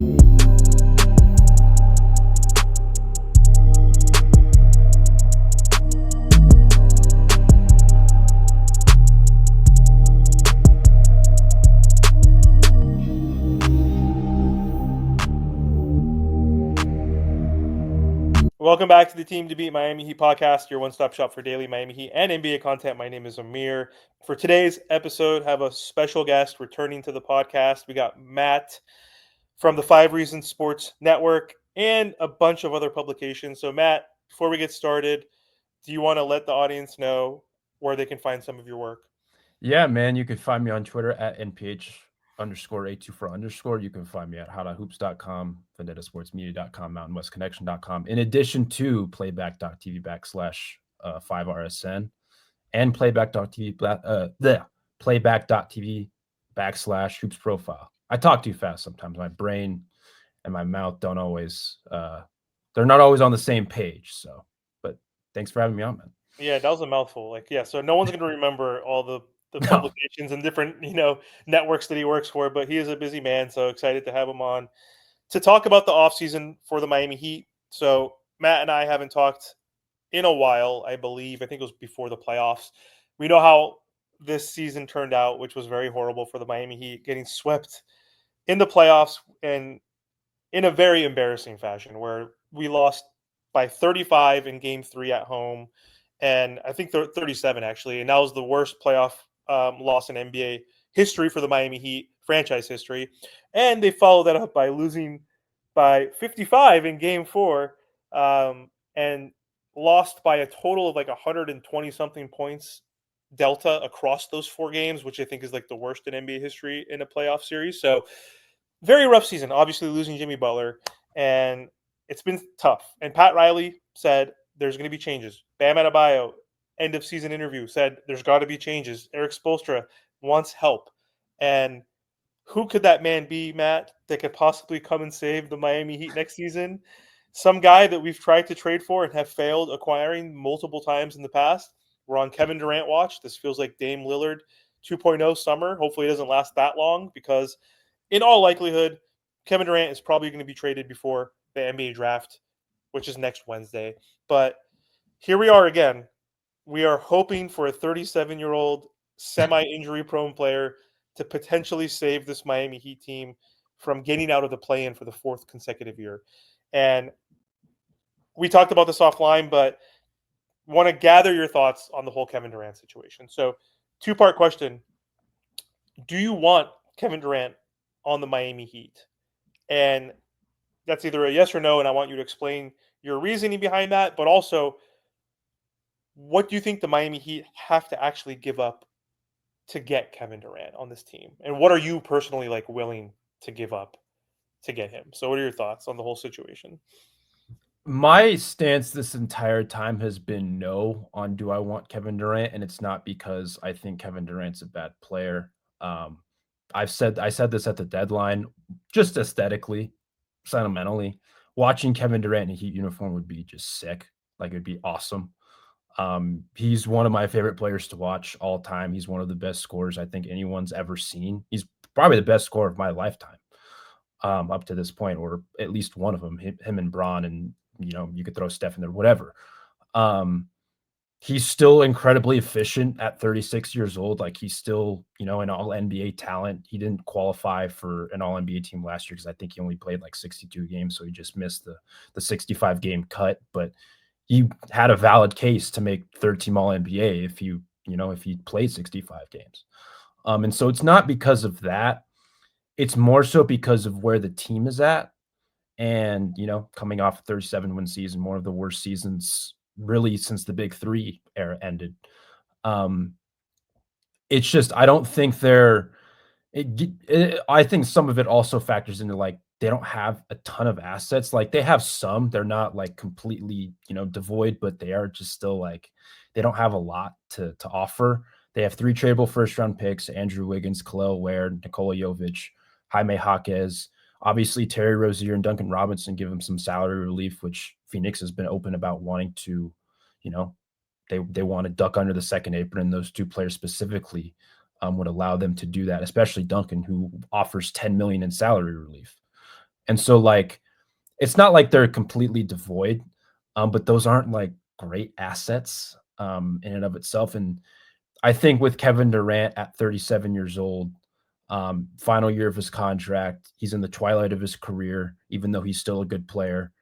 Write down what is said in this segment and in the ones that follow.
Welcome back to the Team to Beat Miami Heat podcast, your one-stop shop for daily Miami Heat and NBA content. My name is Amir. For today's episode, I have a special guest returning to the podcast. We got Matt from the 5 Reasons Sports Network and a bunch of other publications. So, Matt, before we get started, do you want to let the audience know where they can find some of your work? Yeah, man, you can find me on Twitter at NPH_A24_. You can find me at howtahoops.com, vendettasportsmedia.com, mountainwestconnection.com, in addition to playback.tv/5RSN and playback.tv/hoops profile. I talk too fast sometimes. My brain and my mouth don't always, they're not always on the same page. So, but thanks for having me on, man. Yeah, that was a mouthful. So no one's going to remember all the No. publications and different, networks that he works for, but he is a busy man, so excited to have him on to talk about the offseason for the Miami Heat. So Matt and I haven't talked in a while, I believe. I think it was before the playoffs. We know how this season turned out, which was very horrible for the Miami Heat, getting swept in the playoffs and in a very embarrassing fashion where we lost by 35 in game 3 at home, and I think 37 actually, and that was the worst playoff loss in NBA history for the Miami Heat franchise history. And they followed that up by losing by 55 in game 4, and lost by a total of like 120 something points delta across those 4 games, which I think is like the worst in NBA history in a playoff series. So very rough season, obviously losing Jimmy Butler, and it's been tough. And Pat Riley said there's going to be changes. Bam Adebayo, end of season interview, said there's got to be changes. Eric Spoelstra wants help. And who could that man be, Matt, that could possibly come and save the Miami Heat next season? Some guy that we've tried to trade for and have failed acquiring multiple times in the past. We're on Kevin Durant watch. This feels like Dame Lillard 2.0 summer. Hopefully it doesn't last that long because in all likelihood, Kevin Durant is probably going to be traded before the NBA draft, which is next Wednesday. But here we are again. We are hoping for a 37-year-old semi-injury prone player to potentially save this Miami Heat team from getting out of the play-in for the 4th consecutive year. And we talked about this offline, but want to gather your thoughts on the whole Kevin Durant situation. So, two-part question. Do you want Kevin Durant on the Miami Heat? And that's either a yes or no, and I want you to explain your reasoning behind that, but also what do you think the Miami Heat have to actually give up to get Kevin Durant on this team? And what are you personally like willing to give up to get him? So what are your thoughts on the whole situation? My stance this entire time has been no on do I want Kevin Durant, and it's not because I think Kevin Durant's a bad player. Um, I said this at the deadline, just aesthetically, sentimentally, watching Kevin Durant in a Heat uniform would be just sick. Like it'd be awesome. He's one of my favorite players to watch all time. He's one of the best scorers I think anyone's ever seen. He's probably the best scorer of my lifetime, up to this point, or at least one of them. Him and Braun, and you could throw Steph in there, whatever. He's still incredibly efficient at 36 years old. Like he's still, an all NBA talent. He didn't qualify for an all NBA team last year because I think he only played like 62 games. So he just missed the 65 game cut, but he had a valid case to make third team all NBA if he played 65 games. And so it's not because of that. It's more so because of where the team is at. And, coming off a 37 win season, one of the worst seasons really since the Big Three era ended. It's just, I don't think I think some of it also factors into like, they don't have a ton of assets. Like they have some, they're not like completely, devoid, but they are just still like, they don't have a lot to offer. They have 3 tradable first round picks: Andrew Wiggins, Kel'el Ware, Nikola Jovic, Jaime Jaquez. Obviously, Terry Rozier and Duncan Robinson give them some salary relief, which Phoenix has been open about wanting to, they want to duck under the second apron. And those 2 players specifically would allow them to do that, especially Duncan, who offers $10 million in salary relief. And so like it's not like they're completely devoid, but those aren't like great assets in and of itself. And I think with Kevin Durant at 37 years old, final year of his contract, he's in the twilight of his career, even though he's still a good player.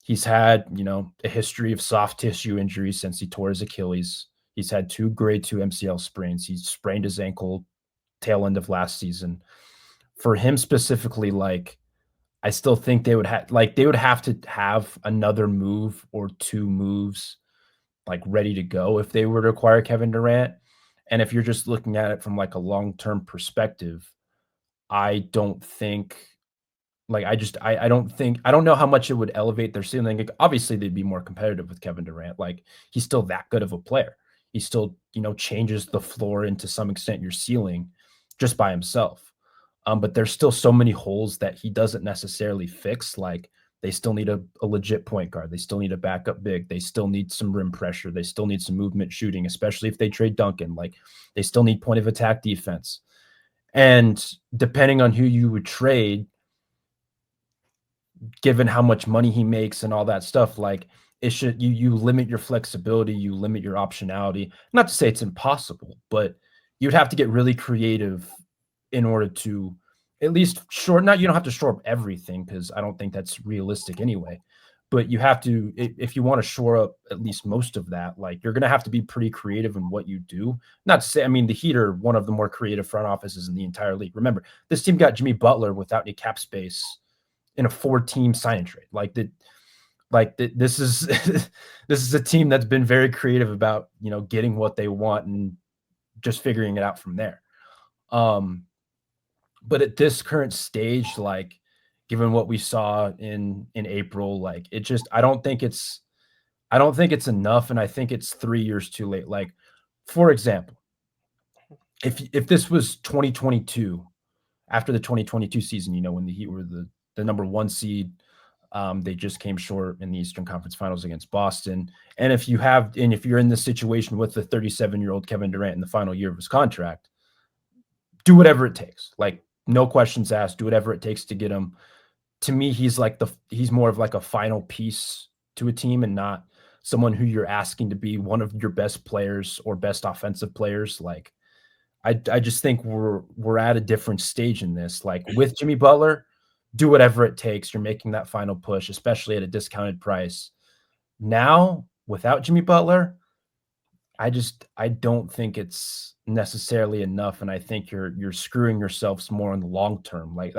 He's had, a history of soft tissue injuries since he tore his Achilles. He's had 2 grade 2 MCL sprains. He sprained his ankle tail end of last season. For him specifically, like I still think they would have to have another move or 2 moves like ready to go if they were to acquire Kevin Durant. And if you're just looking at it from like a long-term perspective, I don't think like I don't think I don't know how much it would elevate their ceiling. Like, obviously they'd be more competitive with Kevin Durant. Like he's still that good of a player. He still, changes the floor and to some extent your ceiling just by himself. But there's still so many holes that he doesn't necessarily fix. Like they still need a legit point guard. They still need a backup big. They still need some rim pressure. They still need some movement shooting, especially if they trade Duncan. Like they still need point of attack defense. And depending on who you would trade, given how much money he makes and all that stuff, like it should you limit your flexibility, you limit your optionality. Not to say it's impossible, but you'd have to get really creative in order to at least short not you don't have to shore up everything because I don't think that's realistic anyway. But you have to if you want to shore up at least most of that, like you're gonna have to be pretty creative in what you do. Not to say, I mean, the Heat are one of the more creative front offices in the entire league. Remember, this team got Jimmy Butler without any cap space in a 4-team sign trade. This is this is a team that's been very creative about getting what they want and just figuring it out from there. But at this current stage, like given what we saw in April, like it just I don't think it's enough, and I think it's 3 years too late. Like for example, if this was 2022, after the 2022 season, when the Heat were the number 1 seed. They just came short in the Eastern Conference Finals against Boston. And if you're in this situation with the 37-year-old Kevin Durant in the final year of his contract, do whatever it takes. Like no questions asked. Do whatever it takes to get him. To me, he's more of like a final piece to a team and not someone who you're asking to be one of your best players or best offensive players. Like I just think we're at a different stage in this. Like with Jimmy Butler, do whatever it takes. You're making that final push, especially at a discounted price. Now, without Jimmy Butler, I don't think it's necessarily enough. And I think you're screwing yourselves more in the long term. Like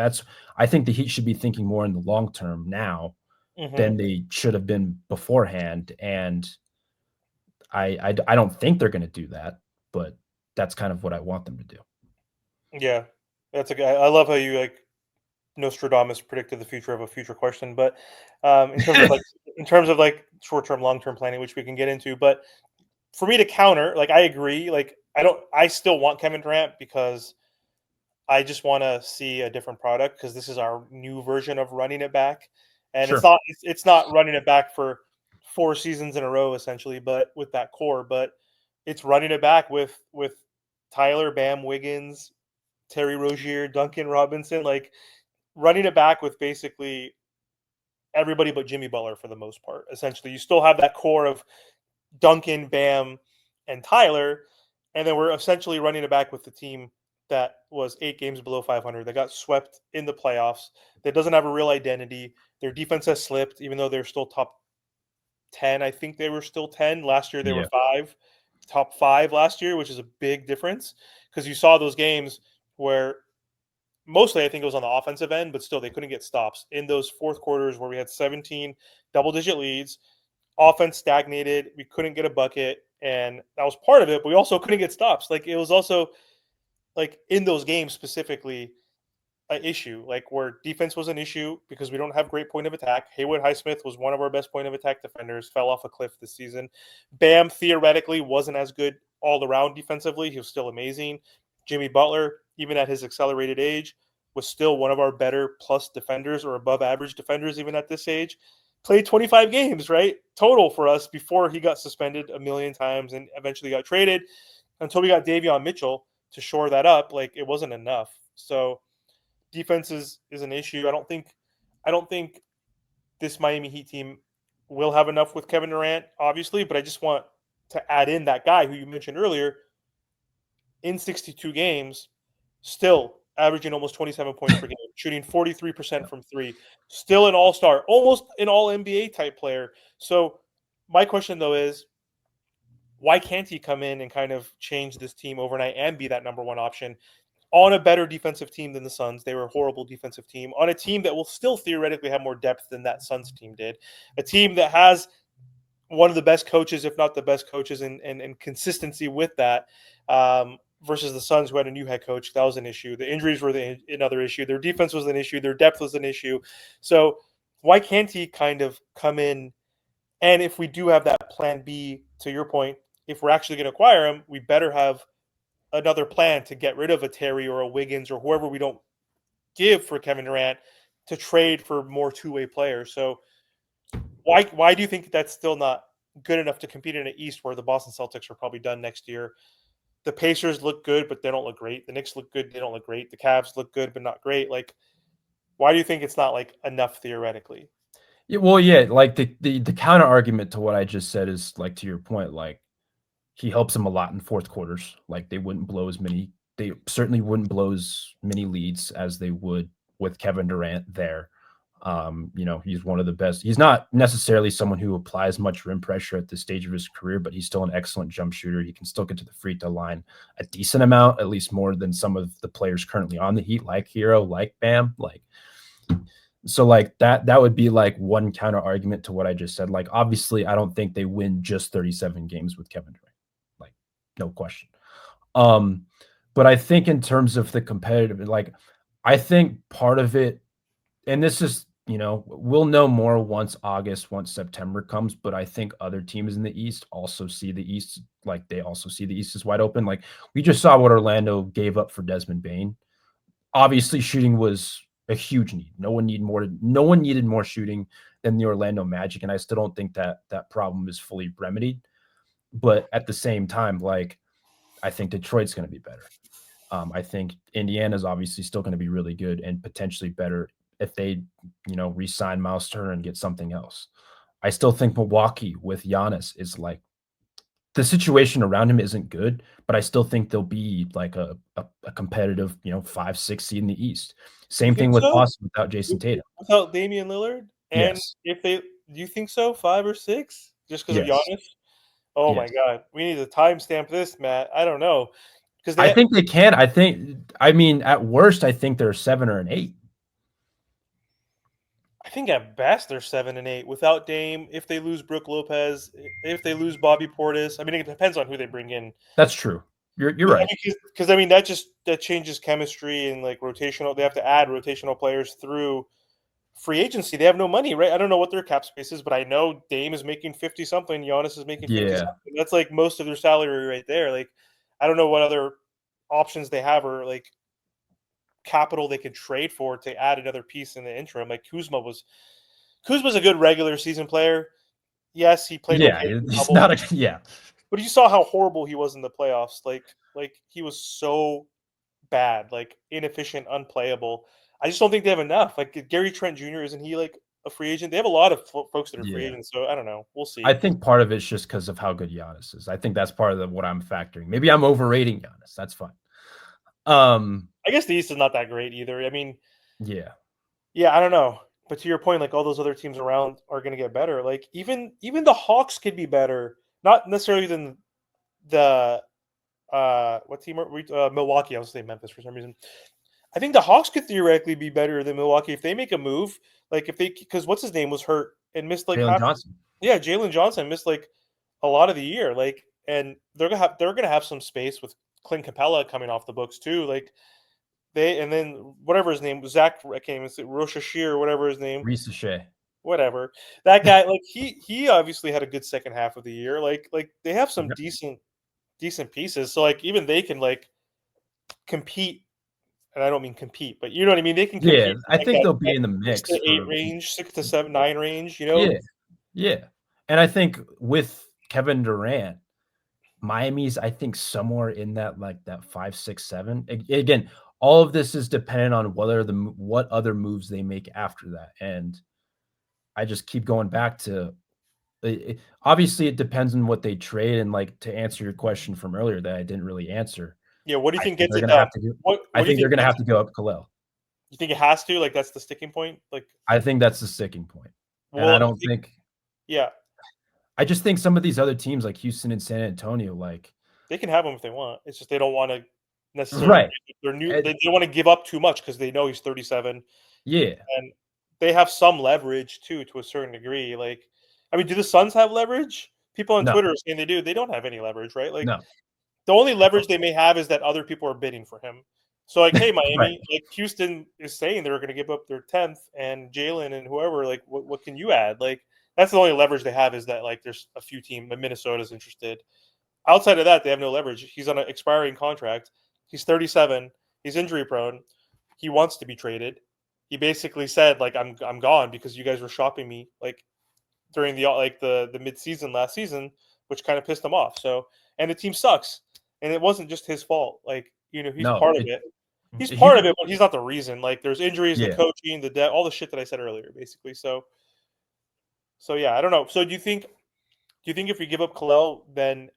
I think the Heat should be thinking more in the long term now Mm-hmm. than they should have been beforehand. And I don't think they're gonna do that, but that's kind of what I want them to do. Yeah, that's a guy. I love how you like Nostradamus predicted the future of a future question, but in terms of like short term, long term planning, which we can get into. But for me to counter, like I agree. Like I still want Kevin Durant because I just want to see a different product because this is our new version of running it back, and Sure. it's not running it back for 4 seasons in a row essentially, but with that core, but it's running it back with Tyler, Bam, Wiggins, Terry Rozier, Duncan Robinson, like running it back with basically everybody but Jimmy Butler for the most part. Essentially, you still have that core of Duncan, Bam, and Tyler, and then we're essentially running it back with the team that was 8 games below 500. That got swept in the playoffs. That doesn't have a real identity. Their defense has slipped, even though they're still top 10. I think they were still 10 last year. They were Yeah. top 5 last year, which is a big difference because you saw those games where mostly I think it was on the offensive end, but still they couldn't get stops in those fourth quarters where we had 17 double-digit leads. Offense stagnated. We couldn't get a bucket, and that was part of it. But we also couldn't get stops. Like it was also like in those games specifically an issue, like where defense was an issue because we don't have great point of attack. Haywood Highsmith was one of our best point of attack defenders, fell off a cliff this season. Bam theoretically wasn't as good all around defensively. He was still amazing. Jimmy Butler, even at his accelerated age, was still one of our better plus defenders or above average defenders, even at this age. Played 25 games, right? Total for us before he got suspended a million times and eventually got traded until we got Davion Mitchell to shore that up. Like it wasn't enough. So defense is an issue. I don't think I don't think this Miami Heat team will have enough with Kevin Durant, obviously, but I just want to add in that guy who you mentioned earlier in 62 games, still averaging almost 27 points per game, shooting 43% from three, still an all star, almost an all NBA type player. So, my question though is, why can't he come in and kind of change this team overnight and be that number one option on a better defensive team than the Suns? They were a horrible defensive team on a team that will still theoretically have more depth than that Suns team did. A team that has one of the best coaches, if not the best coaches, and consistency with that. Versus the Suns, who had a new head coach, that was an issue. The injuries were another issue. Their defense was an issue. Their depth was an issue. So why can't he kind of come in? And if we do have that plan B, to your point, if we're actually going to acquire him, we better have another plan to get rid of a Terry or a Wiggins or whoever we don't give for Kevin Durant to trade for more two-way players. So why do you think that's still not good enough to compete in the East where the Boston Celtics are probably done next year? The Pacers look good, but they don't look great. The Knicks look good, they don't look great. The Cavs look good, but not great. Like, why do you think it's not like enough theoretically? Yeah, well, yeah, like the counter argument to what I just said is like to your point, like he helps them a lot in fourth quarters. Like they certainly wouldn't blow as many leads as they would with Kevin Durant there. He's one of the best. He's not necessarily someone who applies much rim pressure at this stage of his career, but he's still an excellent jump shooter. He can still get to the free throw line a decent amount, at least more than some of the players currently on the Heat, like Hero, like Bam. So like that would be like one counter argument to what I just said. Like obviously, I don't think they win just 37 games with Kevin Durant. Like no question. Um, but I think in terms of the competitive, like I think part of it, and this is, we'll know more once September comes, but I think other teams in the East also see the East, like they also see the East is wide open. Like we just saw what Orlando gave up for Desmond Bain. Obviously, shooting was a huge need. No one needed more shooting than the Orlando Magic, and I still don't think that problem is fully remedied. But at the same time, like I think Detroit's going to be better. I think Indiana's obviously still going to be really good and potentially better if they, re-sign Miles Turner and get something else. I still think Milwaukee with Giannis is like the situation around him isn't good, but I still think they'll be like a competitive, 5, 6 seed in the East. You Same think thing with so? Boston without Jason Tatum. Without Damian Lillard? And Yes. if they, do you think so? 5 or 6? Just because of Yes. Giannis? Oh my Yes. God. We need to timestamp this, Matt. I don't know. Because I think they can. I mean, at worst, I think they're 7 or an 8. I think at best they're 7 and 8 without Dame. If they lose Brooke Lopez, if they lose Bobby Portis, I mean it depends on who they bring in. That's true. You're Yeah, right. because I mean that changes chemistry and like rotational. They have to add rotational players through free agency. They have no money, right? I don't know what their cap space is, but I know Dame is making 50 something. Giannis is making 50 Yeah. something. That's like most of their salary right there. Like I don't know what other options they have or like capital they could trade for to add another piece in the interim. Like Kuzma's a good regular season player. Yes, he played Yeah. okay in the He's bubble, not a, yeah. but you saw how horrible he was in the playoffs. Like he was so bad, like inefficient, unplayable. I just don't think they have enough. Like Gary Trent Jr. isn't he like a free agent? They have a lot of folks that are free Yeah. agents, so I don't know. We'll I see. think part of it's just because of how good Giannis is. I think that's part of what I'm factoring. Maybe I'm overrating Giannis. That's fine. I guess the East is not that great either. I mean, Yeah. yeah, I don't know. But to your point, like all those other teams around are going to get better. Like even the Hawks could be better, not necessarily than the what team are we? Milwaukee. I was saying Memphis for some reason. I think the Hawks could theoretically be better than Milwaukee if they make a move. Like if they, because what's his name was hurt and missed like Jalen half. Johnson. Yeah, Jalen Johnson missed like a lot of the year. Like, and they're gonna have some space with Clint Capella coming off the books too. Like and then whatever his name was, Zach. I can't even say Roshashir or whatever his name. Reese Shea. Whatever that guy. Like he obviously had a good second half of the year. Like they have some decent pieces. So like even they can like compete, and I don't mean compete, but you know what I mean. They can Yeah. compete I like think that they'll be in the six to mix eight for range, 6 to 7, 9 range. yeah. Yeah. And I think with Kevin Durant, Miami's, I think, somewhere in that like that 5, 6, 7. Again, all of this is dependent on what other moves they make after that. And I just keep going back to obviously it depends on what they trade. And like to answer your question from earlier that I didn't really answer, Yeah, what do you I think think gets they're it gonna done? have to do. What I do you think they're think gonna gets have it to go up Kalel. You think it has to? Like that's the sticking point? Like, I think that's the sticking point. And I well, don't think. yeah, I just think some of these other teams like Houston and San Antonio, like they can have him if they want. It's just they don't want to necessarily. right, They're new. and They don't want to give up too much because they know he's 37, yeah, and they have some leverage too, to a certain degree. Like, I mean, do the Suns have leverage? People on no, Twitter are saying they do. They don't have any leverage, right? Like, no, the only leverage they may have is that other people are bidding for him. So, like, hey, right, Miami, like Houston is saying they're going to give up their 10th, and Jalen and whoever, like, what can you add? Like, that's the only leverage they have is that like there's a few teams. Minnesota's interested. Outside of that, they have no leverage. He's on an expiring contract. He's 37. He's injury prone. He wants to be traded. He basically said like I'm gone because you guys were shopping me like during the mid season last season, which kind of pissed him off. So and the team sucks, and it wasn't just his fault. Like he's no. part of it. He's He part of it, but he's not the reason. Like there's injuries, the yeah. coaching, the debt, all the shit that I said earlier, basically. So yeah, I don't know. So do you think if we give up Kalel, then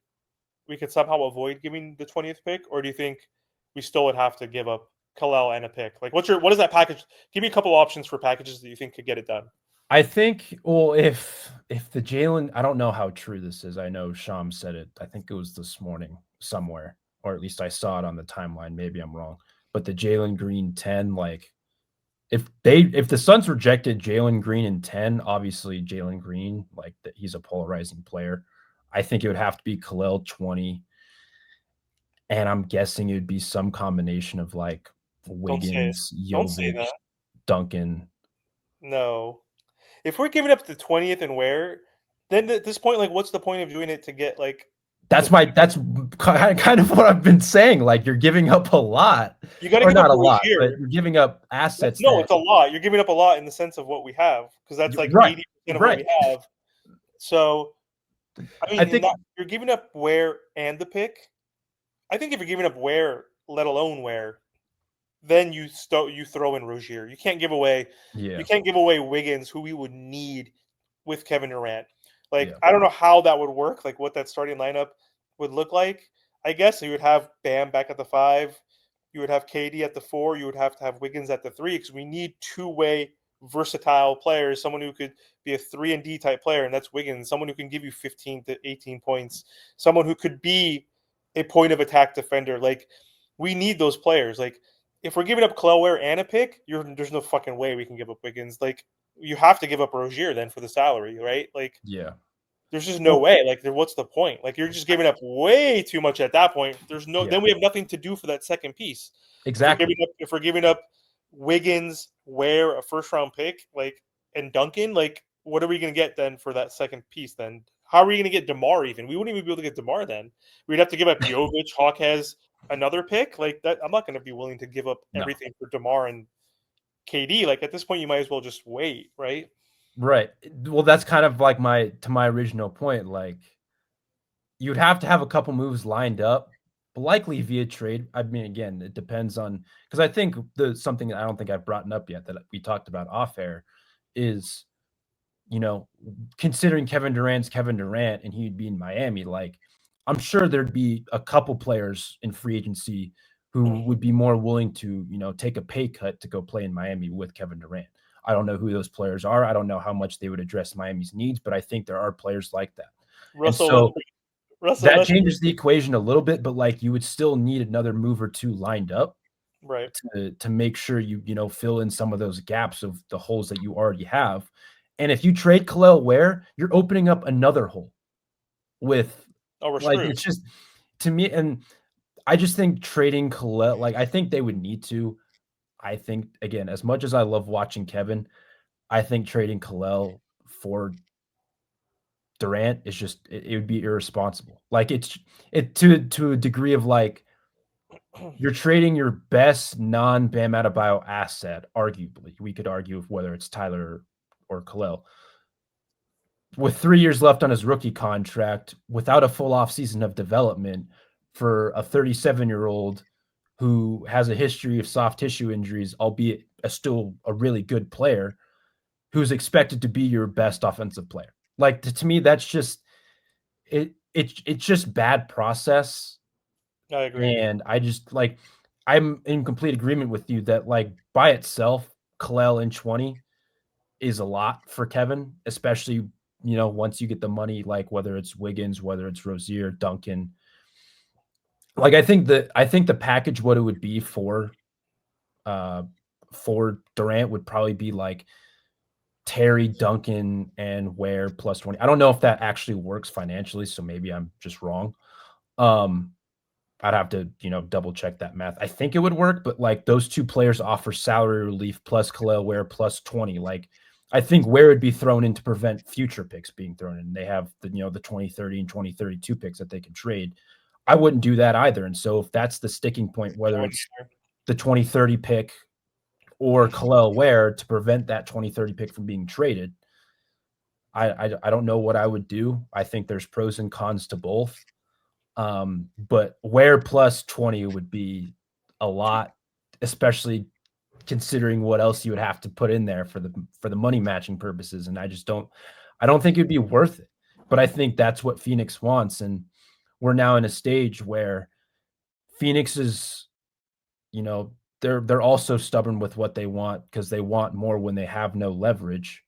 we could somehow avoid giving the 20th pick, or do you think we still would have to give up Kalel and a pick? Like, what is that package? Give me a couple options for packages that you think could get it done. I think well if the Jalen, I don't know how true this is. I know Sham said it. I think it was this morning somewhere, or at least I saw it on the timeline. Maybe I'm wrong. But the Jalen Green 10, like if the Suns rejected Jalen Green in 10, obviously Jalen Green, like that he's a polarizing player. I think it would have to be Kalel 20. And I'm guessing it would be some combination of like Don't say it. Wiggins, Don't say Jovic, that. Duncan. No. If we're giving up the 20th and where, then at this point, like, what's the point of doing it to get like the? That's kind of what I've been saying. Like you're giving up a lot, You got to or give up not a lot, but Rozier. you're giving up assets No, that it's a lot. You're giving up a lot in the sense of what we have because that's you're like right, 80% of what right. we have. So I I mean, in think that you're giving up Ware and the pick. I think if you're giving up Ware, let alone Ware, then you throw in Rozier. You yeah, can't give away Wiggins, who we would need with Kevin Durant. Like yeah, I don't know how that would work, like what that starting lineup would look like. I guess you would have Bam back at the 5, you would have KD at the 4, you would have to have Wiggins at the 3 because we need two-way versatile players, someone who could be a 3 and D type player, and that's Wiggins, someone who can give you 15 to 18 points, someone who could be a point of attack defender. Like we need those players. Like if we're giving up Kel'el Ware and a pick, there's no fucking way we can give up Wiggins. Like you have to give up Rozier then for the salary, right? Like yeah. there's just no Well, way. Like what's the point? Like you're just giving up way too much at that point. yeah, Then we have nothing to do for that second piece. exactly. If we're giving up Wiggins, Ware, a first round pick, like and Duncan, like what are we gonna get then for that second piece then? How are we gonna get DeMar even? We wouldn't even be able to get DeMar then. We'd have to give up Jovic, Hawk has another pick. Like that I'm not gonna be willing to give up No, everything for DeMar and KD. Like at this point you might as well just wait, right? right. Well, that's kind of like my original point. Like you'd have to have a couple moves lined up, likely via trade. I mean, again, it depends on because I think the something that I don't think I've brought up yet that we talked about off air is considering Kevin Durant's Kevin Durant and he'd be in Miami, like I'm sure there'd be a couple players in free agency who would be more willing to, take a pay cut to go play in Miami with Kevin Durant. I don't know who those players are. I don't know how much they would address Miami's needs, but I think there are players like that. And Russell so Westbrook. Russell that Westbrook. changes the equation a little bit, but like you would still need another move or two lined up Right. to make sure you fill in some of those gaps of the holes that you already have. And if you trade Kel'el Ware, you're opening up another hole with Oh, we're like screwed. it's just to me, and I just think trading Kel'el, like I think they would need to. I think again, as much as I love watching Kevin, I think trading Kel'el for Durant is just it would be irresponsible. Like it to a degree of like you're trading your best non-Bam Adebayo asset, arguably. We could argue whether it's Tyler or Khalil. With 3 years left on his rookie contract, without a full offseason of development for a 37-year-old who has a history of soft tissue injuries, albeit still a really good player, who's expected to be your best offensive player. Like to me, that's just it's just bad process. I agree. And I just like I'm in complete agreement with you that like by itself, Kalel in 20 is a lot for Kevin, especially once you get the money, like whether it's Wiggins, whether it's Rozier, Duncan. Like I think the package, what it would be uh for Durant would probably be like Terry, Duncan, and Ware plus 20. I don't know if that actually works financially, so maybe I'm just wrong. Um, I'd have to, double check that math. I think it would work, but like those two players offer salary relief plus Kel'el Ware plus 20. Like I think Ware would be thrown in to prevent future picks being thrown in. They have the 2030 and 2032 picks that they can trade. I wouldn't do that either. And so if that's the sticking point, I whether wouldn't it's either. the 2030 pick or Kel'el Ware to prevent that 2030 pick from being traded, I don't know what I would do. I think there's pros and cons to both. But Ware plus 20 would be a lot, especially considering what else you would have to put in there for the money matching purposes. And I don't think it'd be worth it. But I think that's what Phoenix wants. And we're now in a stage where Phoenix is, they're also stubborn with what they want because they want more when they have no leverage.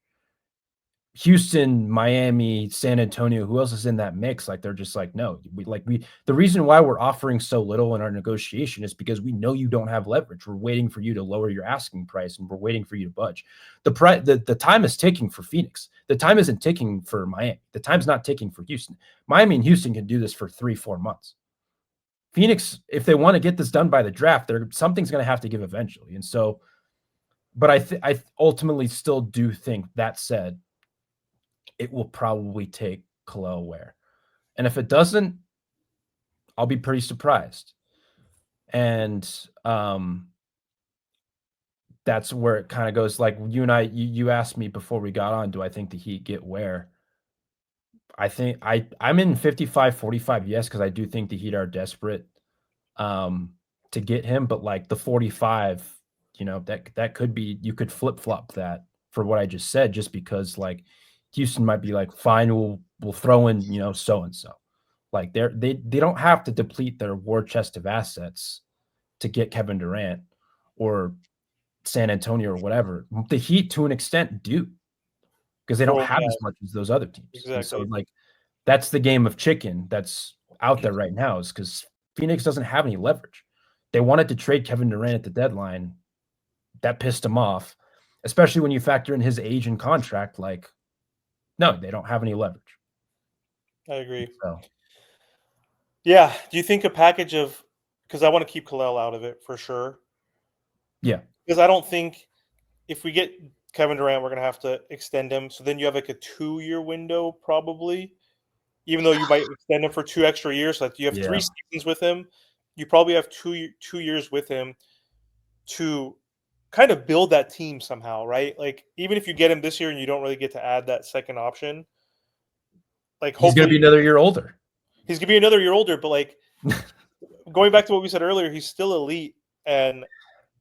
Houston, Miami, San Antonio, who else is in that mix? Like they're just like, no, the reason why we're offering so little in our negotiation is because we know you don't have leverage. We're waiting for you to lower your asking price and we're waiting for you to budge. The time is ticking for Phoenix. The time isn't ticking for Miami. The time's not ticking for Houston. Miami and Houston can do this for 3-4 months. Phoenix, if they want to get this done by the draft, something's going to have to give eventually. And so, but I ultimately still do think that said, it will probably take Kel'el Ware. And if it doesn't, I'll be pretty surprised. And that's where it kind of goes. Like you and I, you asked me before we got on, do I think the Heat get Ware? I think I'm in 55-45, yes, because I do think the Heat are desperate to get him, but like the 45, that could be, you could flip-flop that for what I just said, just because like Houston might be like, fine, we'll throw in, so and so. Like they don't have to deplete their war chest of assets to get Kevin Durant or San Antonio or whatever. The Heat to an extent do, because they don't Well, have yeah, as much as those other teams. And so exactly. like that's the game of chicken that's out there right now, is because Phoenix doesn't have any leverage. They wanted to trade Kevin Durant at the deadline. That pissed him off, especially when you factor in his age and contract. Like, no, they don't have any leverage. I agree. So, Yeah. Do you think a package of, because I want to keep Kalel out of it for sure. yeah, Because I don't think if we get Kevin Durant, we're gonna have to extend him. So then you have like a 2-year window probably, even though you might extend him for 2 extra years. Like you have three yeah, seasons with him. You probably have 2 years with him to kind of build that team somehow, right? Like even if you get him this year and you don't really get to add that second option, like he's going to hopefully be another year older. he's gonna be another year older. But like going back to what we said earlier, he's still elite and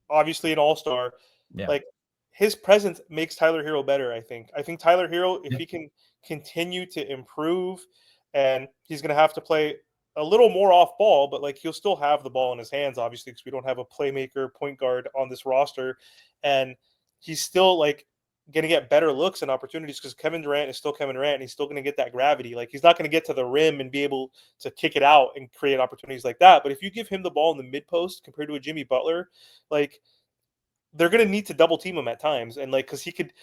obviously an all-star. Yeah, Like his presence makes Tyler Hero better, I think. I think Tyler Hero, if yeah, he can continue to improve, and he's going to have to play a little more off ball, but like he'll still have the ball in his hands, obviously, because we don't have a playmaker point guard on this roster. And he's still like going to get better looks and opportunities because Kevin Durant is still Kevin Durant and he's still going to get that gravity. Like he's not going to get to the rim and be able to kick it out and create opportunities like that. But if you give him the ball in the mid post compared to a Jimmy Butler, like they're going to need to double team him at times, and like because he could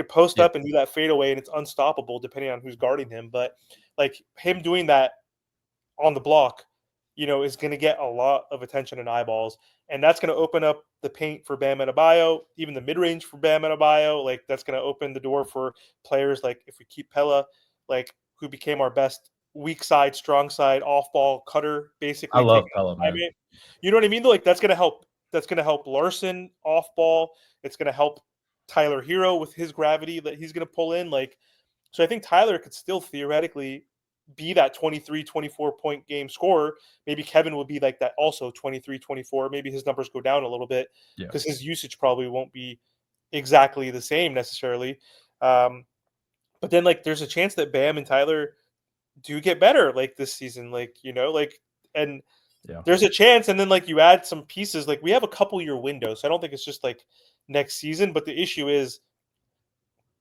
post yeah, up and do that fadeaway, and it's unstoppable depending on who's guarding him. But like him doing that on the block, is going to get a lot of attention and eyeballs, and that's going to open up the paint for Bam Adebayo, even the mid range for Bam Adebayo. Like that's going to open the door for players like if we keep Pella, like who became our best weak side, strong side, off ball cutter, I basically love taking Pella, time man. in. You know what I mean? Though, like that's going to help. That's going to help Larson off ball. It's going to help Tyler Hero with his gravity that he's going to pull in. Like, so I think Tyler could still theoretically be that 23, 24 point game scorer. Maybe Kevin will be like that also 23, 24. Maybe his numbers go down a little bit Yeah. because his usage probably won't be exactly the same necessarily. Um, but then like there's a chance that Bam and Tyler do get better like this season, like and Yeah. there's a chance, and then like you add some pieces. Like we have a couple year window, so I don't think it's just like next season. But the issue is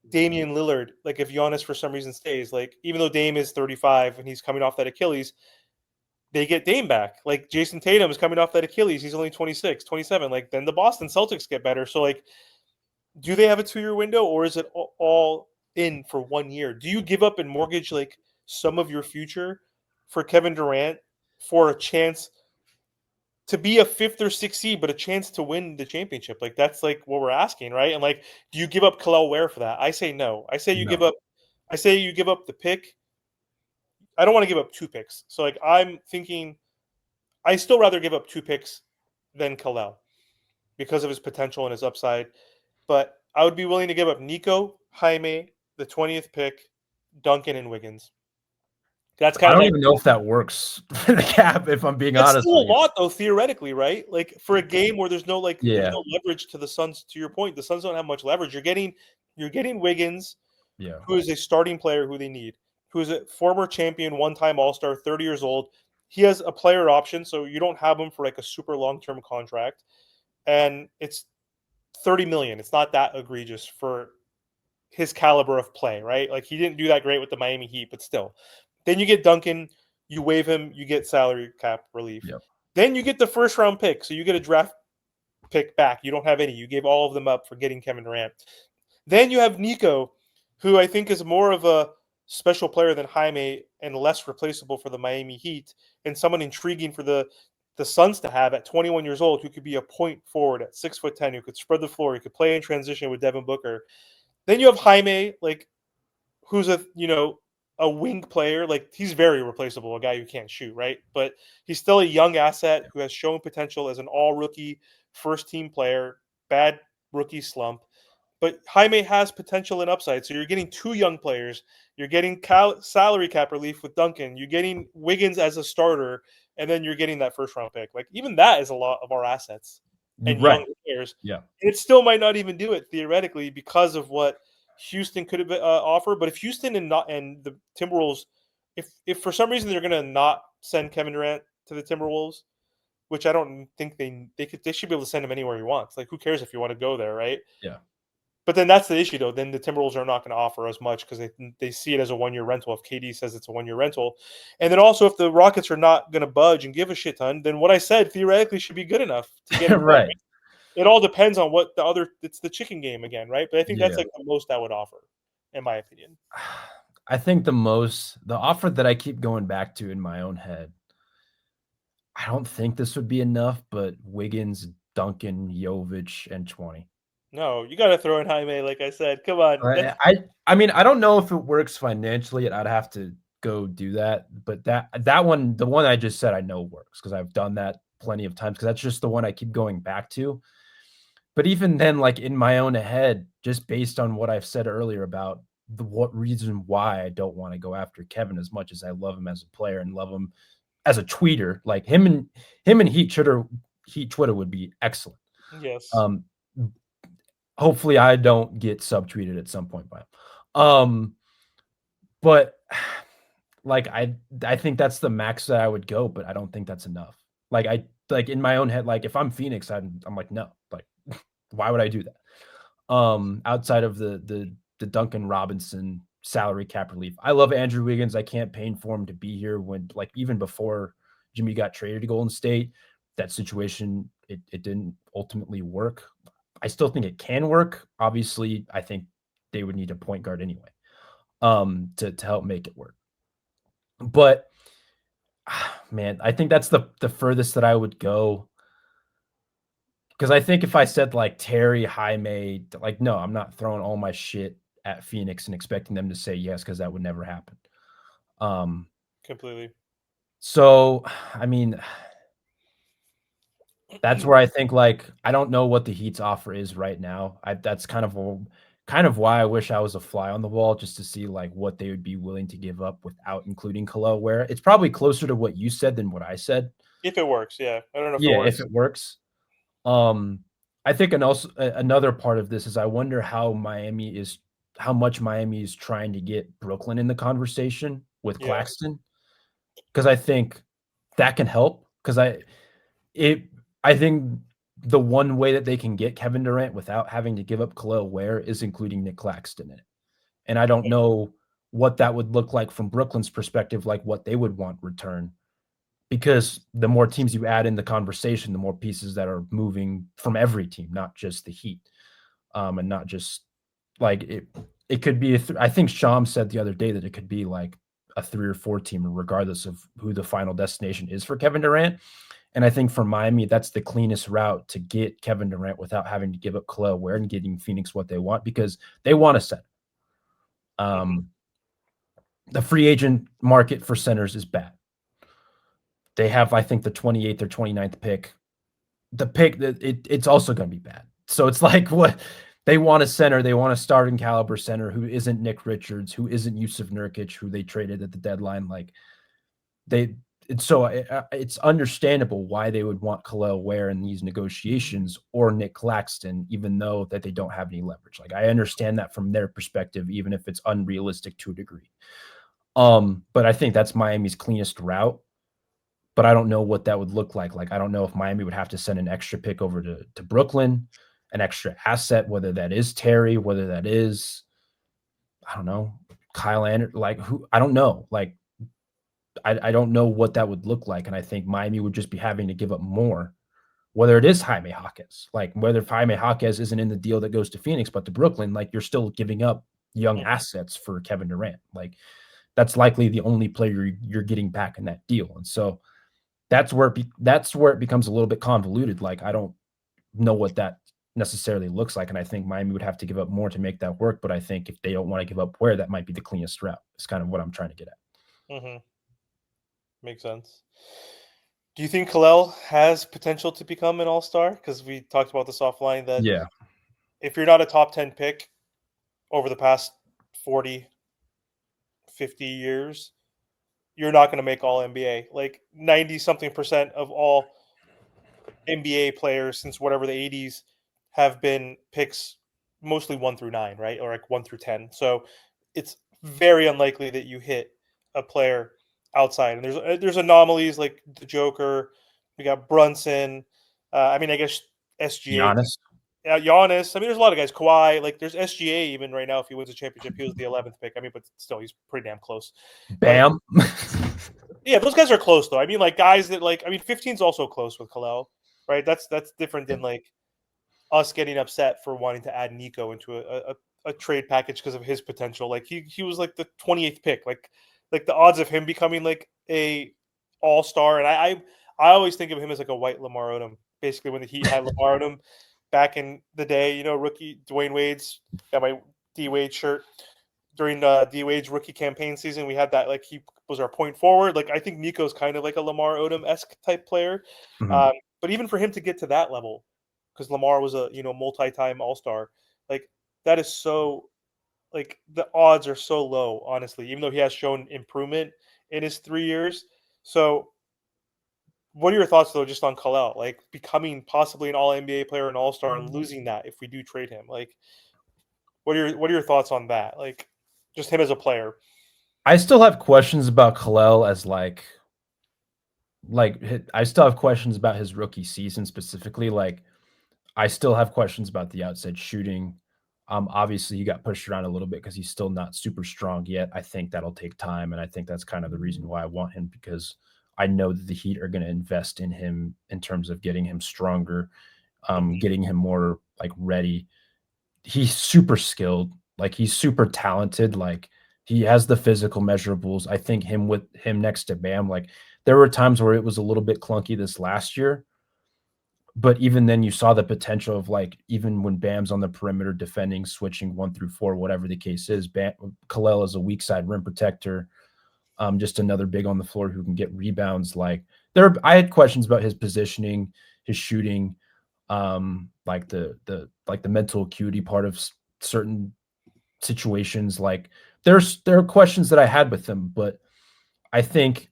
Damian Lillard. Like if Giannis for some reason stays, like even though Dame is 35 and he's coming off that Achilles, they get Dame back. Like Jason Tatum is coming off that Achilles, he's only 26, 27. Like then the Boston Celtics get better. So like, do they have a 2 year window, or is it all in for 1 year? Do you give up and mortgage like some of your future for Kevin Durant for a chance to be a fifth or sixth seed, but a chance to win the championship? Like that's like what we're asking, right? And like, do you give up Kel'el Ware for that? I say no. I say you give No. up. I say you give up the pick. I don't want to give up 2 picks. So like, I'm thinking I still rather give up 2 picks than Kel'el because of his potential and his upside. But I would be willing to give up Nico, Jaime, the 20th pick, Duncan, and Wiggins. That's I kind of don't like even know if that works for the Cap, if I'm being that's honest still with a you. lot though, theoretically, right? Like for a game where there's Yeah. no leverage to the Suns. To your point, the Suns don't have much leverage. You're getting Wiggins, Yeah. who is a starting player who they need, who is a former champion, one-time All-Star, 30 years old. He has a player option, so you don't have him for like a super long-term contract, and it's 30 million. It's not that egregious for his caliber of play, right? Like he didn't do that great with the Miami Heat, but still. Then you get Duncan, you waive him, you get salary cap relief. Yep. Then you get the first round pick, so you get a draft pick back. You don't have any. You gave all of them up for getting Kevin Durant. Then you have Nico, who I think is more of a special player than Jaime and less replaceable for the Miami Heat, and someone intriguing for the Suns to have at 21 years old, who could be a point forward at 6'10", who could spread the floor, who could play in transition with Devin Booker. Then you have Jaime, like who's a wing player. Like he's very replaceable, a guy who can't shoot, right? But he's still a young asset who has shown potential as an all rookie first team player. Bad rookie slump, but Jaime has potential and upside. So you're getting 2 young players. You're getting salary cap relief with Duncan. You're getting Wiggins as a starter, and then you're getting that first round pick. Like even that is a lot of our assets and Right. young players. Yeah. And it still might not even do it theoretically because of what Houston could have offered. But if Houston and the Timberwolves, if for some reason they're going to not send Kevin Durant to the Timberwolves, which I don't think they should be able to send him anywhere he wants. Like who cares if you want to go there, right? Yeah. But then that's the issue, though. Then the Timberwolves are not going to offer as much because they see it as a 1 year rental. If KD says it's a 1 year rental, and then also if the Rockets are not going to budge and give a shit ton, then what I said theoretically should be good enough to get him done. Right. It all depends on what the other. It's the chicken game again, right? But I think that's Yeah. like the most I would offer, in my opinion. I think the offer that I keep going back to in my own head, I don't think this would be enough, but Wiggins, Duncan, Jovic, and 20. No, you got to throw in Jaime. Like I said, come on. I That's I I mean, I don't know if it works financially, I'd have to go do that, but that one, the one I just said, I know works because I've done that plenty of times because that's just the one I keep going back to. But even then, like in my own head, just based on what I've said earlier about what reason why I don't want to go after Kevin as much as I love him as a player and love him as a tweeter, like him and Heat Twitter would be excellent. yes. Um, hopefully I don't get subtweeted at some point by him. But like I think that's the max that I would go, but I don't think that's enough. Like in my own head, like if I'm Phoenix, I'm like, no, like why would I do that? Outside of the Duncan Robinson salary cap relief. I love Andrew Wiggins. I can't campaign for him to be here when like even before Jimmy got traded to Golden State, that situation it didn't ultimately work. I still think it can work. Obviously, I think they would need a point guard anyway, to help make it work. But man, I think that's the furthest that I would go. Because I think if I said like Terry, Jaime, like no, I'm not throwing all my shit at Phoenix and expecting them to say yes, because that would never happen. Um, Completely. so I mean, that's where I think like I don't know what the Heat's offer is right now. That's kind of kind of why I wish I was a fly on the wall just to see like what they would be willing to give up without including Kel'el Ware. It's probably closer to what you said than what I said. If it works, yeah. I don't know if it Yeah, if works. it works. Um, I think and also another part of this is I wonder how much Miami is trying to get Brooklyn in the conversation with Yeah. Claxton because I think that can help because it I think the one way that they can get Kevin Durant without having to give up Kel'el Ware is including Nick Claxton in it. And I don't know what that would look like from Brooklyn's perspective, like what they would want return. Because the more teams you add in the conversation, the more pieces that are moving from every team, not just the Heat, and not just like it could be. I think Sham said the other day that it could be like a 3 or 4 team, regardless of who the final destination is for Kevin Durant. And I think for Miami, that's the cleanest route to get Kevin Durant without having to give up Kel'el Ware and getting Phoenix what they want because they want a center. Hmm. Um, the free agent market for centers is bad. They have, I think, the 28th or 29th pick. The pick that it's also going to be bad. So it's like what they want a center, they want a starting caliber center who isn't Nick Richards, who isn't Yusuf Nurkic, who they traded at the deadline. Like they, it's understandable why they would want Kel'el Ware in these negotiations or Nick Claxton, even though that they don't have any leverage. Like I understand that from their perspective, even if it's unrealistic to a degree. But I think that's Miami's cleanest route. But I don't know what that would look like. Like I don't know if Miami would have to send an extra pick over to Brooklyn, an extra asset, whether that is Terry, whether that is I don't know Kyle Anderson, like who I don't know. Like I don't know what that would look like, and I think Miami would just be having to give up more. Whether it is Jaime Jaquez, like whether Jaime Jaquez isn't in the deal that goes to Phoenix, but to Brooklyn, like you're still giving up young Hmm. assets for Kevin Durant. Like that's likely the only player you're getting back in that deal, and so that's where it becomes a little bit convoluted. Like I don't know what that necessarily looks like, and I think Miami would have to give up more to make that work. But I think if they don't want to give up where, that might be the cleanest route. It's kind of what I'm trying to get at. Hmm. Makes sense. Do you think Kalel has potential to become an all-star? Because we talked about this offline that Yeah, if you're not a top 10 pick over the past 40, 50 years, you're not going to make all NBA. Like 90 something percent of all NBA players since whatever the 80s have been picks mostly 1 through 9, right? Or like 1 through 10. So it's very unlikely that you hit a player outside. And there's anomalies like the Joker. We got Brunson. I mean, I guess SGA. Giannis, Giannis. I mean, there's a lot of guys. Kawhi. Like, there's SGA even right now. If he wins a championship, he was the 11th pick. I mean, but still, he's pretty damn close. But Bam. yeah, those guys are close though. I mean, like guys that like. I mean, 15's also close with Kalel, right? That's different Yeah. than like us getting upset for wanting to add Nico into a trade package because of his potential. Like he was like the 28th pick. Like the odds of him becoming like a all star, and I always think of him as like a white Lamar Odom. Basically, when the Heat had Lamar Odom back in the day, you know, rookie Dwayne Wade's got my D Wade shirt during D Wade's rookie campaign season. We had that like he was our point forward. Like I think Nico's kind of like a Lamar Odom esque type player, Mhm. um, but even for him to get to that level, because Lamar was a multi-time All Star, like that is so like the odds are so low. Honestly, even though he has shown improvement in his 3 years, so. What are your thoughts though, just on Kalel, like becoming possibly an All NBA player, an All Star, and losing that if we do trade him? Like, what are your thoughts on that? Like, just him as a player. I still have questions about Kalel as I still have questions about his rookie season specifically. Like I still have questions about the outside shooting. Obviously, he got pushed around a little bit because he's still not super strong yet. I think that'll take time, and I think that's kind of the reason why I want him because I know that the Heat are going to invest in him in terms of getting him stronger, Mhm. getting him more like ready. He's super skilled, like he's super talented. Like he has the physical measurables. I think him with him next to Bam, like there were times where it was a little bit clunky this last year, but even then you saw the potential of like even when Bam's on the perimeter defending, switching 1 through 4, whatever the case is. Kalel is a weak side rim protector, just another big on the floor who can get rebounds. Like I had questions about his positioning, his shooting, like the mental acuity part of certain situations. Like there are questions that I had with him, but I think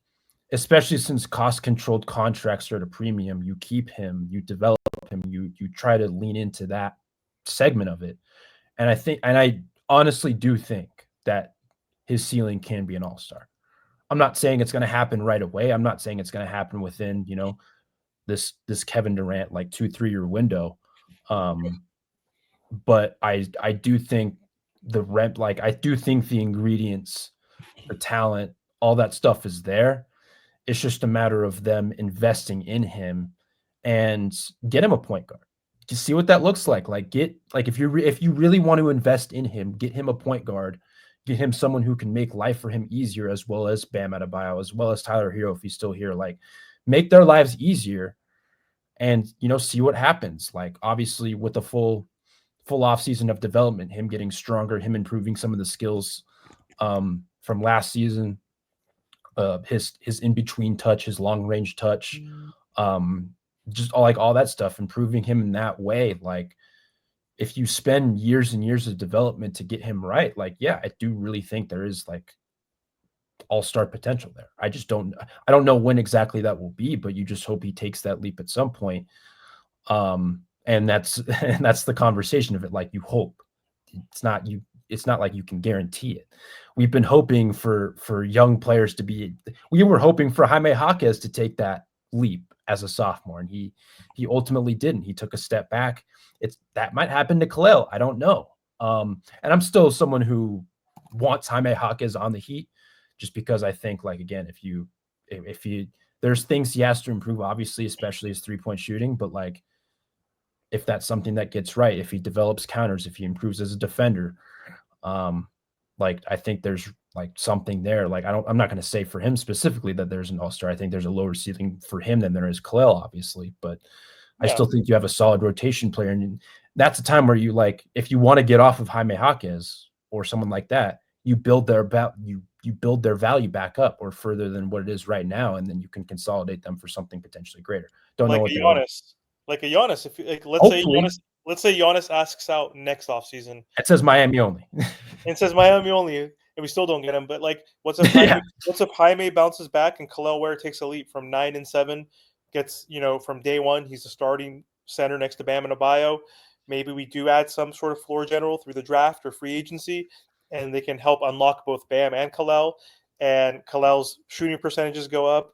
especially since cost controlled contracts are at a premium, you keep him, you develop him, you try to lean into that segment of it. And I honestly do think that his ceiling can be an all-star. I'm not saying it's going to happen right away. I'm not saying it's going to happen within, this Kevin Durant like 2-3 year window. Um, but I do think I do think the ingredients, the talent, all that stuff is there. It's just a matter of them investing in him and get him a point guard. To see what that looks like. If you really want to invest in him, get him a point guard, get him someone who can make life for him easier, as well as Bam Adebayo, as well as Tyler Hero if he's still here. Like, make their lives easier, and see what happens. Like, obviously, with the full off season of development, him getting stronger, him improving some of the skills from last season, his in between touch, his long range touch, just all that stuff, improving him in that way. Like, if you spend years and years of development to get him right, like, yeah, I do really think there is like all-star potential there. I don't know when exactly that will be, but you just hope he takes that leap at some point. And that's and that's the conversation of it. Like, you hope. It's not like you can guarantee it. We've been hoping for young players we were hoping for Jaime Jaquez to take that leap as a sophomore, and he ultimately didn't. He took a step back. That might happen to Kel'el. I don't know. And I'm still someone who wants Jaime Jaquez on the Heat, just because I think, like, again, if he there's things he has to improve, obviously, especially his 3-point shooting, but like, if that's something that gets right, if he develops counters, if he improves as a defender, like, I think there's like something there. Like, I'm not going to say for him specifically that there's an all-star. I think there's a lower ceiling for him than there is Kel'el, obviously, but I still think you have a solid rotation player. And that's a time where if you want to get off of Jaime Jaquez or someone like that, you build their value back up or further than what it is right now, and then you can consolidate them for something potentially greater. Don't know what they are. Like a Giannis. If Hopefully, let's say Giannis asks out next offseason. It says Miami only. It says Miami only, and we still don't get him. But like, what's if Jaime bounces back and Kel'el Ware takes a leap from 9-7, gets from day one, he's a starting center next to Bam Adebayo. Maybe we do add some sort of floor general through the draft or free agency, and they can help unlock both Bam and Kel'el. And Kel'el's shooting percentages go up.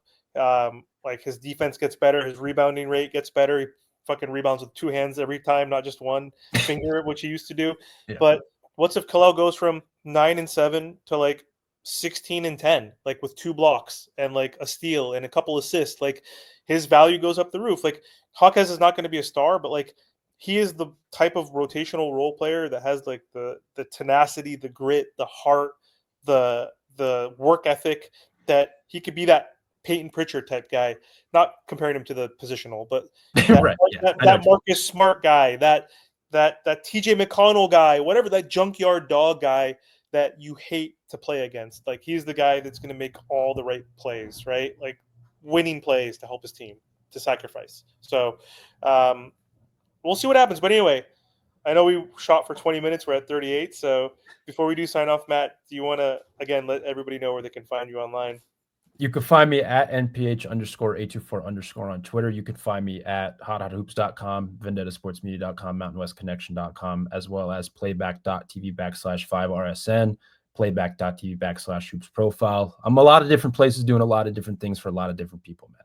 Like, his defense gets better, his rebounding rate gets better. He fucking rebounds with two hands every time, not just one finger, which he used to do. Yeah. But what's if Kel'el goes from 9-7 to like 16-10, like with 2 blocks and like a steal and a couple assists? Like, his value goes up the roof. Like, Hawkes is not going to be a star, but like, he is the type of rotational role player that has like the tenacity, the grit, the heart, the work ethic, that he could be that Peyton Pritchard type guy. Not comparing him to the positional, but that, right. Yeah, that Marcus Smart guy, that TJ McConnell guy, whatever, that junkyard dog guy that you hate to play against. Like, he's the guy that's going to make all the right plays, right? Like, winning plays to help his team, to sacrifice. So we'll see what happens. But anyway, I know we shot for 20 minutes. We're at 38. So before we do sign off, Matt, do you want to, again, let everybody know where they can find you online? You can find me at NPH_824_ on Twitter. You can find me at hothoops.com, vendettasportsmedia.com, mountainwestconnection.com, as well as playback.tv/5RSN, playback.tv/hoops profile. I'm a lot of different places doing a lot of different things for a lot of different people, man.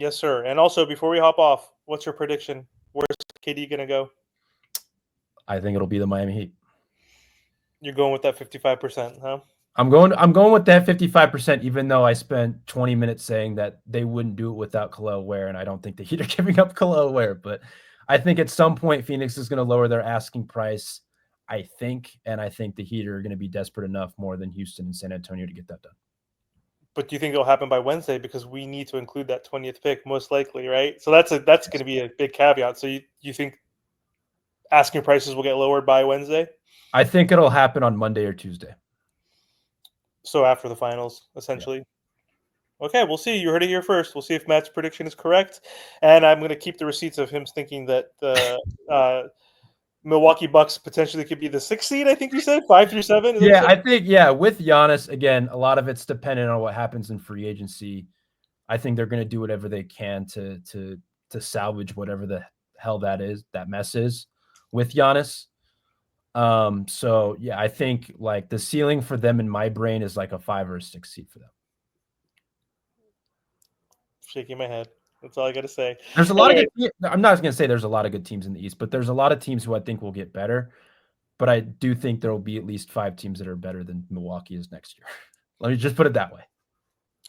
Yes, sir. And also, before we hop off, what's your prediction? Where's KD going to go? I think it'll be the Miami Heat. You're going with that 55%, huh? I'm going with that 55%, even though I spent 20 minutes saying that they wouldn't do it without Kel'el Ware, and I don't think the Heat are giving up Kel'el Ware. But I think at some point Phoenix is going to lower their asking price, I think, and I think the Heat are going to be desperate enough more than Houston and San Antonio to get that done. But do you think it'll happen by Wednesday? Because we need to include that 20th pick, most likely, right? So that's going to be a big caveat. So you think asking prices will get lowered by Wednesday? I think it'll happen on Monday or Tuesday. So after the finals, essentially. Yeah. Okay, we'll see. You heard it here first. We'll see if Matt's prediction is correct. And I'm going to keep the receipts of him thinking that Milwaukee Bucks potentially could be the 6th seed. I think you said 5 through 7. Is that what you Yeah, said? I think with Giannis again, a lot of it's dependent on what happens in free agency. I think they're going to do whatever they can to salvage whatever the hell that mess is with Giannis. So yeah, I think like the ceiling for them in my brain is like a 5 or a 6 seed for them. Shaking my head. That's all I got to say. There's a lot of Anyway, good. I'm not going to say there's a lot of good teams in the East, but there's a lot of teams who I think will get better. But I do think there will be at least 5 teams that are better than Milwaukee is next year. Let me just put it that way.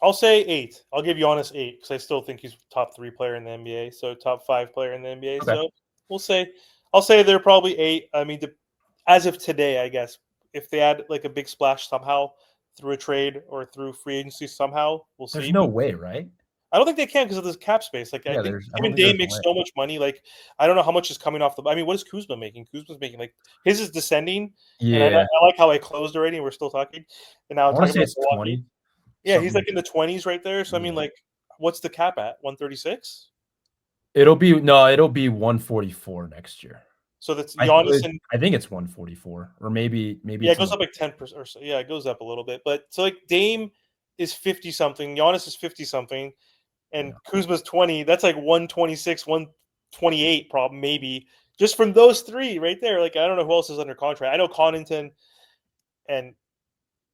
I'll say 8. I'll give Giannis 8 because I still think he's top 3 player in the NBA. So top 5 player in the NBA. Okay. So we'll say, I'll say they're probably 8. I mean, as of today, I guess if they add like a big splash somehow through a trade or through free agency somehow, we'll There's see. no But way, right? I don't think they can because of this cap space. Like I Yeah, think I him don't and think there's Dame a make way. so much money. Like I don't know how much is coming off the. I mean, what is Kuzma making? Kuzma's making like his is descending, and Yeah, I like how I closed already. And we're still talking, and now I I'm want to talking say about it's Milwaukee. 20 Yeah, he's something. like in the 20s right there. So I mean, Yeah. like, what's the cap at? 136. It'll be 144 next year. So that's Giannis and I think it's 144 or maybe yeah, it it's a goes little. up like 10% or so. Yeah, it goes up a little bit. But so like Dame is 50 something, Giannis is 50 something, and Yeah. Kuzma's 20. That's like 126, 128, probably maybe just from those three right there. Like I don't know who else is under contract. I know Connaughton and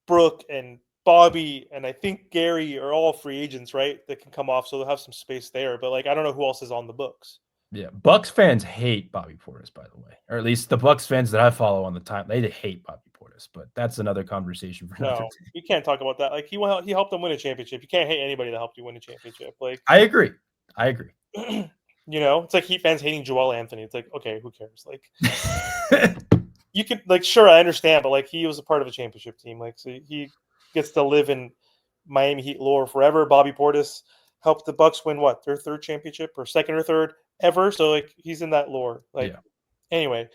Brooke and Bobby and I think Gary are all free agents, right? That can come off, so they'll have some space there. But like I don't know who else is on the books. Yeah, Bucks fans hate Bobby Portis, by the way, or at least the Bucks fans that I follow on the time they hate Bobby Portis. But that's another conversation for another No, day. you can't talk about that. Like he helped them win a championship. You can't hate anybody that helped you win a championship. Like I agree. I agree. it's like Heat fans hating Joel Anthony. It's like okay, who cares? Like you can like sure I understand, but like he was a part of a championship team. Like so he gets to live in Miami Heat lore forever. Bobby Portis helped the Bucks win what their third championship or second or third ever. So like he's in that lore. Like Yeah. anyway,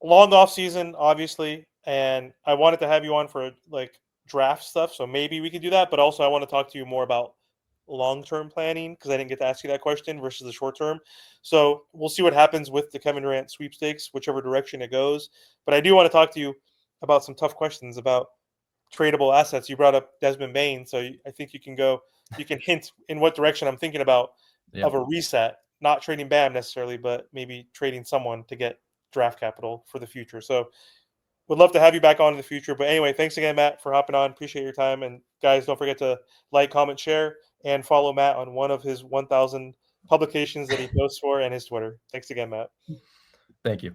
long off season, obviously, and I wanted to have you on for like draft stuff, so maybe we could do that. But also, I want to talk to you more about long-term planning because I didn't get to ask you that question versus the short term. So we'll see what happens with the Kevin Durant sweepstakes, whichever direction it goes. But I do want to talk to you about some tough questions about tradable assets. You brought up Desmond Bain, so I think you can go. You can hint in what direction I'm thinking about Yeah. of a reset, not trading Bam necessarily, but maybe trading someone to get draft capital for the future. So would love to have you back on in the future. But anyway, thanks again, Matt, for hopping on. Appreciate your time. And guys, don't forget to like, comment, share, and follow Matt on one of his 1,000 publications that he posts for and his Twitter. Thanks again, Matt. Thank you.